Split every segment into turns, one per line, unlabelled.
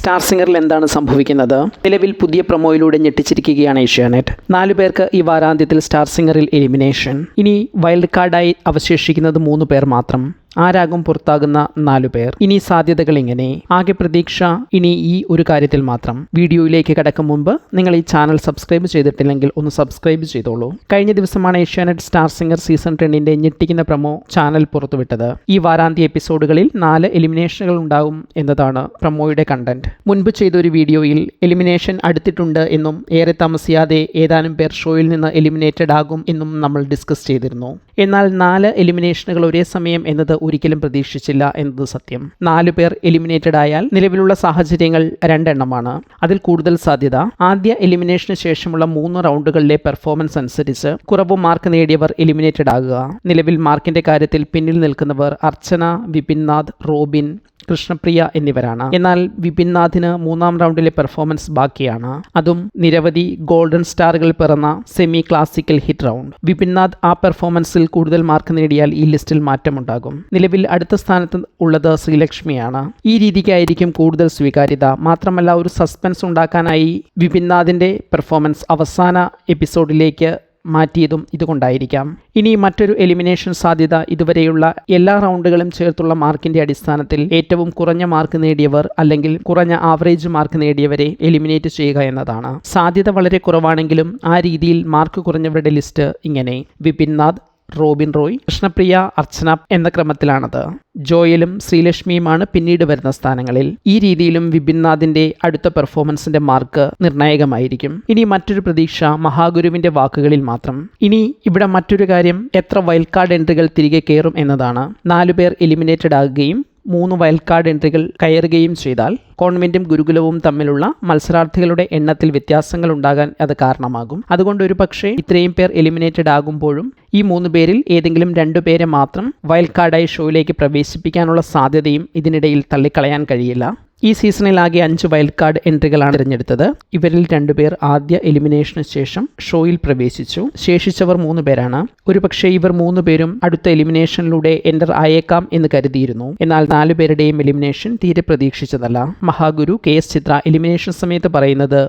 Star സിംഗറിൽ എന്താണ് സംഭവിക്കുന്നത്? നിലവിൽ പുതിയ പ്രൊമോയിലൂടെ ഞെട്ടിച്ചിരിക്കുകയാണ് ഏഷ്യാനെറ്റ്. 4 പേർക്ക് ഈ വാരാന്ത്യത്തിൽ സ്റ്റാർ സിംഗറിൽ എലിമിനേഷൻ. ഇനി വൈൽഡ് കാർഡായി അവശേഷിക്കുന്നത് 3 പേർ മാത്രം. ആരാകും പുറത്താകുന്ന 4 പേർ? ഇനി സാധ്യതകൾ ഇങ്ങനെ. ആകെ പ്രതീക്ഷ ഇനി ഈ ഒരു കാര്യത്തിൽ മാത്രം. വീഡിയോയിലേക്ക് കടക്കും മുമ്പ് നിങ്ങൾ ഈ ചാനൽ സബ്സ്ക്രൈബ് ചെയ്തിട്ടില്ലെങ്കിൽ ഒന്ന് സബ്സ്ക്രൈബ് ചെയ്തോളൂ. കഴിഞ്ഞ ദിവസമാണ് ഏഷ്യാനെറ്റ് സ്റ്റാർ സിംഗർ സീസൺ 10 ഞെട്ടിക്കുന്ന പ്രൊമോ ചാനൽ പുറത്തുവിട്ടത്. ഈ വാരാന്ത്യ എപ്പിസോഡുകളിൽ 4 എലിമിനേഷനുകൾ ഉണ്ടാവും എന്നതാണ് പ്രൊമോയുടെ കണ്ടന്റ്. മുൻപ് ചെയ്തൊരു വീഡിയോയിൽ എലിമിനേഷൻ അടുത്തിട്ടുണ്ട് എന്നും ഏറെ താമസിയാതെ ഏതാനും പേർ ഷോയിൽ നിന്ന് എലിമിനേറ്റഡ് ആകും എന്നും നമ്മൾ ഡിസ്കസ് ചെയ്തിരുന്നു. എന്നാൽ 4 എലിമിനേഷനുകൾ ഒരേ സമയം എന്നത് ഒരിക്കലും പ്രതീക്ഷിച്ചില്ല എന്നത് സത്യം. 4 പേർ എലിമിനേറ്റഡ് ആയാൽ നിലവിലുള്ള സാഹചര്യങ്ങൾ 2 എണ്ണമാണ്. അതിൽ കൂടുതൽ സാധ്യത ആദ്യ എലിമിനേഷന് ശേഷമുള്ള 3 റൗണ്ടുകളിലെ പെർഫോമൻസ് അനുസരിച്ച് കുറവ് മാർക്ക് നേടിയവർ എലിമിനേറ്റഡ് ആകുക. നിലവിൽ മാർക്കിന്റെ കാര്യത്തിൽ പിന്നിൽ നിൽക്കുന്നവർ അർച്ചന, വിപിൻനാഥ്, റോബിൻ, കൃഷ്ണപ്രിയ എന്നിവരാണ്. എന്നാൽ വിപിൻനാഥിന് 3ാം റൗണ്ടിലെ പെർഫോമൻസ് ബാക്കിയാണ്. അതും നിരവധി ഗോൾഡൻ സ്റ്റാറുകൾ പിറന്ന semi classical hit round. Vipinnath ആ പെർഫോമൻസിൽ കൂടുതൽ മാർക്ക് നേടിയാൽ ഈ ലിസ്റ്റിൽ മാറ്റമുണ്ടാകും. നിലവിൽ അടുത്ത സ്ഥാനത്ത് ഉള്ളത് ശ്രീലക്ഷ്മിയാണ്. ഈ രീതിക്കായിരിക്കും കൂടുതൽ സ്വീകാര്യത. മാത്രമല്ല, ഒരു സസ്പെൻസ് ഉണ്ടാക്കാനായി വിപിൻനാഥിന്റെ പെർഫോമൻസ് അവസാന എപ്പിസോഡിലേക്ക് മാറ്റിയതും ഇതുകൊണ്ടായിരിക്കാം. ഇനി മറ്റൊരു എലിമിനേഷൻ സാധ്യത ഇതുവരെയുള്ള എല്ലാ റൗണ്ടുകളും ചേർത്തുള്ള മാർക്കിന്റെ അടിസ്ഥാനത്തിൽ ഏറ്റവും കുറഞ്ഞ മാർക്ക് നേടിയവർ അല്ലെങ്കിൽ കുറഞ്ഞ ആവറേജ് മാർക്ക് നേടിയവരെ എലിമിനേറ്റ് ചെയ്യുക എന്നതാണ്. സാധ്യത വളരെ കുറവാണെങ്കിലും ആ രീതിയിൽ മാർക്ക് കുറഞ്ഞവരുടെ ലിസ്റ്റ് ഇങ്ങനെ: വിപിൻനാഥ്, റോബിൻ റോയ്, കൃഷ്ണപ്രിയ, അർച്ചന എന്ന ക്രമത്തിലാണത്. ജോയലും ശ്രീലക്ഷ്മിയുമാണ് പിന്നീട് വരുന്ന സ്ഥാനങ്ങളിൽ. ഈ രീതിയിലും വിപിൻനാഥിന്റെ അടുത്ത പെർഫോമൻസിന്റെ മാർക്ക് നിർണായകമായിരിക്കും. ഇനി മറ്റൊരു പ്രതീക്ഷ മഹാഗുരുവിന്റെ വാക്കുകളിൽ മാത്രം. ഇനി ഇവിടെ മറ്റൊരു കാര്യം, എത്ര വൈൽഡ് കാർഡ് എൻട്രികൾ തിരികെ കയറും എന്നതാണ്. 4 പേർ എലിമിനേറ്റഡ് ആകുകയും 3 വൈൽഡ് കാർഡ് എൻട്രികൾ കയറുകയും ചെയ്താൽ കോൺവെന്റും ഗുരുകുലവും തമ്മിലുള്ള മത്സരാർത്ഥികളുടെ എണ്ണത്തിൽ വ്യത്യാസങ്ങൾ ഉണ്ടാകാൻ അത് കാരണമാകും. അതുകൊണ്ട് ഒരു പക്ഷേ ഇത്രയും പേർ എലിമിനേറ്റഡ് ആകുമ്പോഴും ഈ 3 പേരിൽ ഏതെങ്കിലും 2 പേരെ മാത്രം വൈൽഡ് കാർഡായി ഷോയിലേക്ക് പ്രവേശിപ്പിക്കാനുള്ള സാധ്യതയും ഇതിനിടയിൽ തള്ളിക്കളയാൻ കഴിയില്ല. ഈ സീസണിൽ ആകെ 5 വൈൽഡ് കാർഡ് എൻട്രികളാണ് തിരഞ്ഞെടുത്തത്. ഇവരിൽ 2 പേർ ആദ്യ എലിമിനേഷന് ശേഷം ഷോയിൽ പ്രവേശിച്ചു. ശേഷിച്ചവർ 3 പേരാണ്. ഒരുപക്ഷെ ഇവർ 3 പേരും അടുത്ത എലിമിനേഷനിലൂടെ എൻ്റർ ആയേക്കാം എന്ന് കരുതിയിരുന്നു. എന്നാൽ 4 പേരുടെയും എലിമിനേഷൻ തീരെ പ്രതീക്ഷിച്ചതല്ല. മഹാഗുരു, KS ചിത്ര എലിമിനേഷൻ സമയത്ത് പറയുന്നത്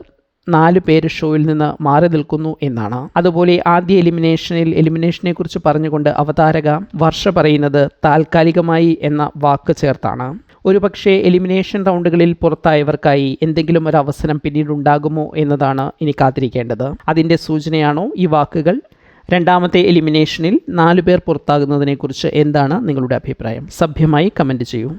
4 പേര് ഷോയിൽ നിന്ന് മാറി നിൽക്കുന്നു എന്നാണ്. അതുപോലെ ആദ്യ എലിമിനേഷനെ കുറിച്ച് പറഞ്ഞുകൊണ്ട് അവതാരക വർഷ പറയുന്നത് താൽക്കാലികമായി എന്ന വാക്ക് ചേർത്താണ്. ഒരുപക്ഷെ എലിമിനേഷൻ റൗണ്ടുകളിൽ പുറത്തായവർക്കായി എന്തെങ്കിലും ഒരു അവസരം പിന്നീടുണ്ടാകുമോ എന്നതാണ് ഇനി കാത്തിരിക്കേണ്ടത്. അതിൻ്റെ സൂചനയാണോ ഈ വാക്കുകൾ? രണ്ടാമത്തെ എലിമിനേഷനിൽ 4 പേർ പുറത്താകുന്നതിനെക്കുറിച്ച് എന്താണ് നിങ്ങളുടെ അഭിപ്രായം? സഭ്യമായി കമൻറ്റ് ചെയ്യൂ.